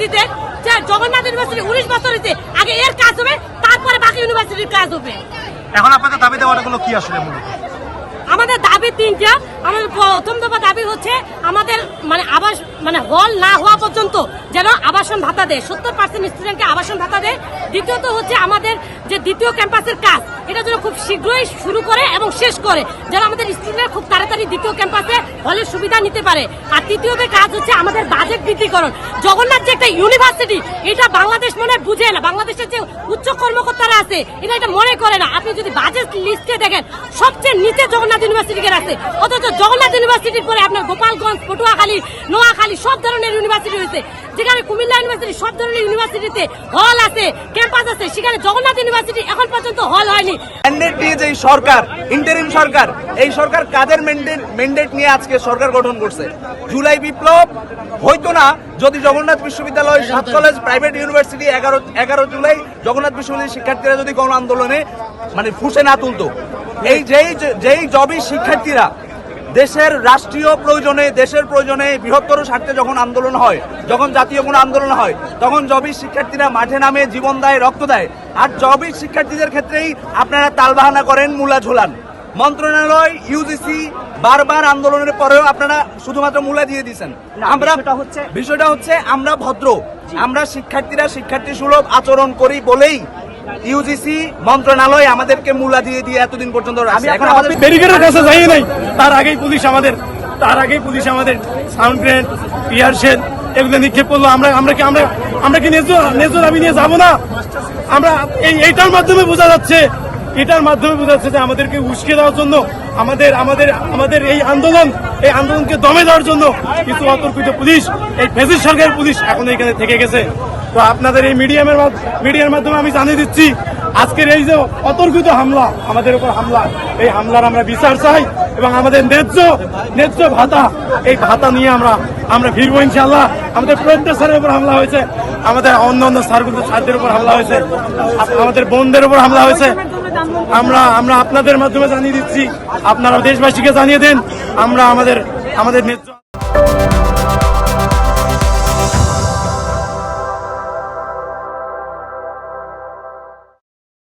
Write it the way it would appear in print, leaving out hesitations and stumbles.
দিতে যে জগন্নাথ ইউনিভার্সিটি 19 বছর হয়েছে, আগে এর কাজ হবে, তারপরে বাকি ইউনিভার্সিটির কাজ হবে। এখন আপনাদের দাবি দেওয়াগুলো কি আসলে মূলত? আমাদের দাবি তিনটা। আমাদের প্রথম দফা দাবি হচ্ছে আমাদের মানে হল না হওয়া পর্যন্ত যেন আবাসন ভাতা দেয়, 70% স্টুডেন্টকে আবাসন ভাতা দেয়। দ্বিতীয়ত হচ্ছে আমাদের যে দ্বিতীয় ক্যাম্পাসের কাজ, এটা যেন খুব শীঘ্রই শুরু করে এবং শেষ করে, যেন আমাদের স্টুডেন্ট খুব তাড়াতাড়ি দ্বিতীয় ক্যাম্পাসে হলের সুবিধা নিতে পারে। আর তৃতীয়ত কাজ হচ্ছে আমাদের বাজেট বৃদ্ধিকরণ। জগন্নাথ যে একটা ইউনিভার্সিটি, এটা বাংলাদেশ মনে বুঝে না, বাংলাদেশের যে উচ্চ কর্মকর্তারা আছে এটা মনে করে না। আপনি যদি বাজেট লিস্টে দেখেন, সবচেয়ে নিচে জগন্নাথ ইউনিভার্সিটিকে আছে, অথচ জগন্নাথ ইউনিভার্সিটির পরে আপনার গোপালগঞ্জ, পটুয়াখালী, নোয়াখালী সব ধরনের ইউনিভার্সিটি হয়েছে। যেখানে কুমিল্লা ইউনিভার্সিটি সব ধরনের ইউনিভার্সিটিতে হল আছে, ক্যাম্পাস আছে, সেখানে জগন্নাথ ইউনিভার্সিটি এখন পর্যন্ত হল হয়নি। ম্যান্ডেট নিয়ে যে সরকার, ইন্টারিম সরকার, এই সরকার কাদের ম্যান্ডেট নিয়ে আজকে সরকার গঠন করছে? জুলাই বিপ্লব হইতো না যদি জগন্নাথ বিশ্ববিদ্যালয়, 7 college, private university 11 July Jagannath বিশ্ববিদ্যালয়ের শিক্ষার্থীরা যদি গণ আন্দোলনে ফুসে না তুলতো। এই যেই জবি শিক্ষার্থীরা দেশের রাষ্ট্রীয় প্রয়োজনে, দেশের প্রয়োজনে, বৃহত্তর স্বার্থে যখন আন্দোলন হয়, যখন জাতীয় কোনো আন্দোলন হয়, তখন জবি শিক্ষার্থীরা মাঠে নামে জীবন দেয়, রক্ত দেয়। আর জবি শিক্ষার্থীদের ক্ষেত্রেই আপনারা তালবাহানা করেন, মূলা ঝোলান। মন্ত্রণালয়, ইউজিসি বারবার আন্দোলনের পরেও আপনারা শুধুমাত্র মূলা দিয়ে দিচ্ছেন। বিষয়টা হচ্ছে আমরা ভদ্র, আমরা শিক্ষার্থীরা শিক্ষার্থী সুলভ আচরণ করি বলেই ইউজিসি মন্ত্রণালয় আমাদেরকে মূলা দিয়ে এতদিন পর্যন্ত ব্যারিকেডের কাছে যাই নাই, তার আগেই পুলিশ আমাদের সাউন্ড গ্রেনেড, টিয়ার শেল এগুলো নিক্ষেপ করলো। আমরা কি ন্যায্য দাবি নিয়ে যাবো না? আমরা এইটার মাধ্যমে বোঝা যাচ্ছে যে আমাদেরকে উস্কে দেওয়ার জন্য, আমাদের এই আন্দোলনকে দমে দেওয়ার জন্য কিছু অতর্কিত পুলিশ, এই ফ্যাসিস্ট সরকারের পুলিশ এখন এখানে থেকে গেছে। তো আপনাদের এই মিডিয়ার মাধ্যমে আমি জানিয়ে দিচ্ছি, আজকের এই যে অতর্কিত হামলা, আমাদের উপর হামলা, এই হামলার আমরা বিচার চাই এবং আমাদের ন্যায্য ভাতা, এই ভাতা নিয়ে আমরা ফিরবো ইনশাআল্লাহ। আমাদের প্রত্যেক স্যারের উপর হামলা হয়েছে, আমাদের অন্য স্যারদের উপর হামলা হয়েছে, আমাদের বোনদের উপর হামলা হয়েছে। আমরা আপনাদের মাধ্যমে জানিয়ে দিচ্ছি, আপনারা দেশবাসীকে জানিয়ে দেন, আমরা আমাদের ন্যায্য